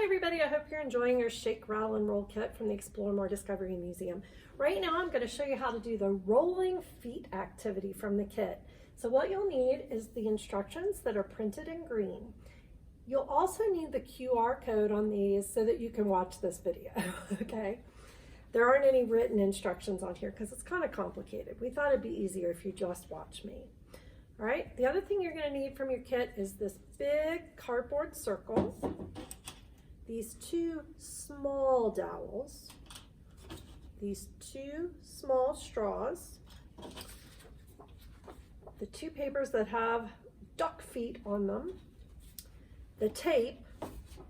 Hi everybody, I hope you're enjoying your Shake, Rattle, and Roll kit from the Explore More Discovery Museum. Right now I'm going to show you how to do the rolling feet activity from the kit. So what you'll need is the instructions that are printed in green. You'll also need the QR code on these so that you can watch this video, okay? There aren't any written instructions on here because it's kind of complicated. We thought it'd be easier if you just watch me. All right, the other thing you're going to need from your kit is this big cardboard circle, these two small dowels, these two small straws, the two papers that have duck feet on them, the tape,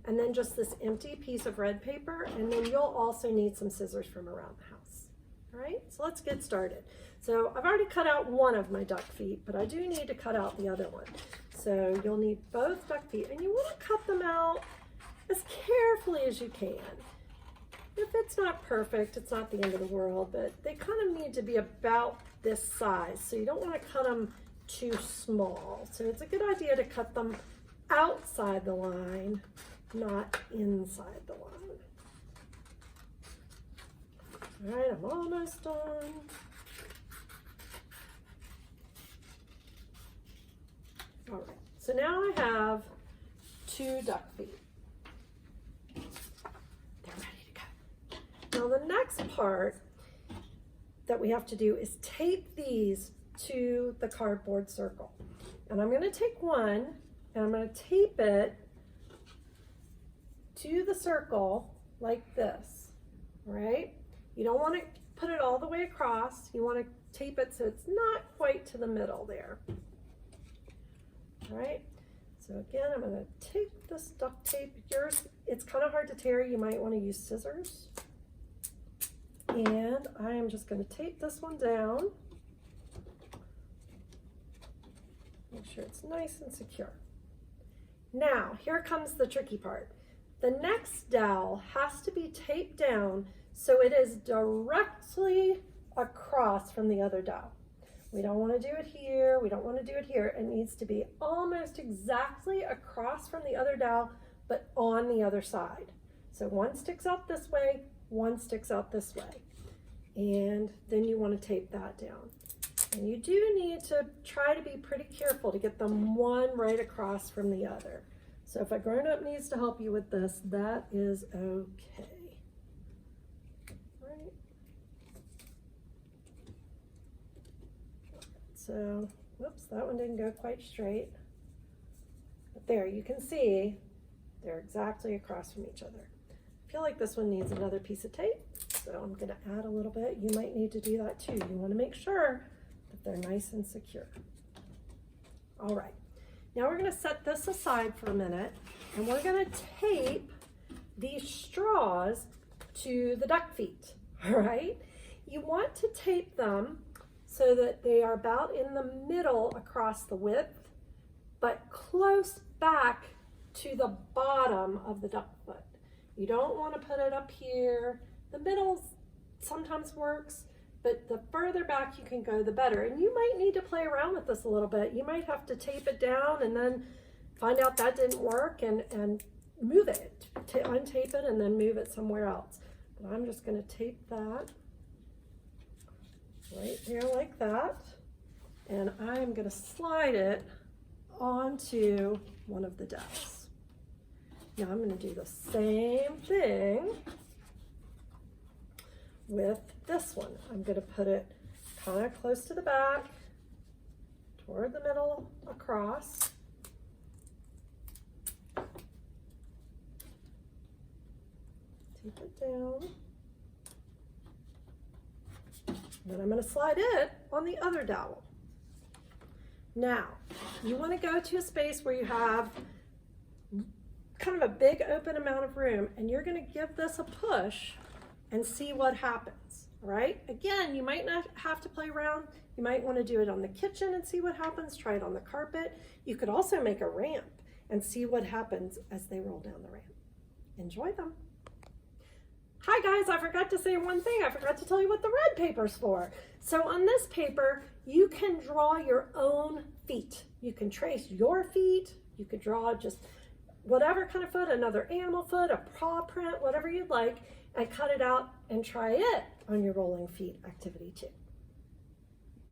and then just this empty piece of red paper, and then you'll also need some scissors from around the house. All right, so let's get started. So I've already cut out one of my duck feet, but I do need to cut out the other one. So you'll need both duck feet, and you want to cut them out as carefully as you can. If it's not perfect, it's not the end of the world, but they kind of need to be about this size. So you don't want to cut them too small. So it's a good idea to cut them outside the line, not inside the line. All right, I'm almost done. All right, so now I have two duck feet. They're ready to go. Now the next part that we have to do is tape these to the cardboard circle. And I'm going to take one and I'm going to tape it to the circle like this, right? You don't want to put it all the way across. You want to tape it so it's not quite to the middle there. All right, so again, I'm going to take this duct tape. Yours, it's kind of hard to tear. You might want to use scissors. And I am just going to tape this one down. Make sure it's nice and secure. Now, here comes the tricky part. The next dowel has to be taped down so it is directly across from the other dowel. We don't want to do it here. We don't want to do it here. It needs to be almost exactly across from the other dowel, but on the other side. So one sticks out this way, one sticks out this way. And then you want to tape that down. And you do need to try to be pretty careful to get them one right across from the other. So if a grown-up needs to help you with this, that is okay. Right. So, whoops, that one didn't go quite straight. But there, you can see they're exactly across from each other. I feel like this one needs another piece of tape, so I'm going to add a little bit. You might need to do that too. You want to make sure that they're nice and secure. All right. Now we're going to set this aside for a minute, and we're going to tape these straws to the duck feet, all right? You want to tape them so that they are about in the middle across the width, but close back to the bottom of the duck foot. You don't want to put it up here. The middle sometimes works, but the further back you can go, the better. And you might need to play around with this a little bit. You might have to tape it down and then find out that didn't work and move it, untape it and then move it somewhere else. But I'm just going to tape that right there like that. And I'm going to slide it onto one of the dowels. Now I'm going to do the same thing with this one. I'm going to put it kind of close to the back, toward the middle, across. Tape it down. Then I'm going to slide it on the other dowel. Now, you want to go to a space where you have kind of a big open amount of room, and you're going to give this a push and see what happens, all right? Again, you might not have to play around. You might want to do it on the kitchen and see what happens. Try it on the carpet. You could also make a ramp and see what happens as they roll down the ramp. Enjoy them. Hi guys, I forgot to say one thing. I forgot to tell you what the red paper's for. So on this paper, you can draw your own feet. You can trace your feet. You could draw just whatever kind of foot, another animal foot, a paw print, whatever you'd like, and cut it out and try it on your rolling feet activity too.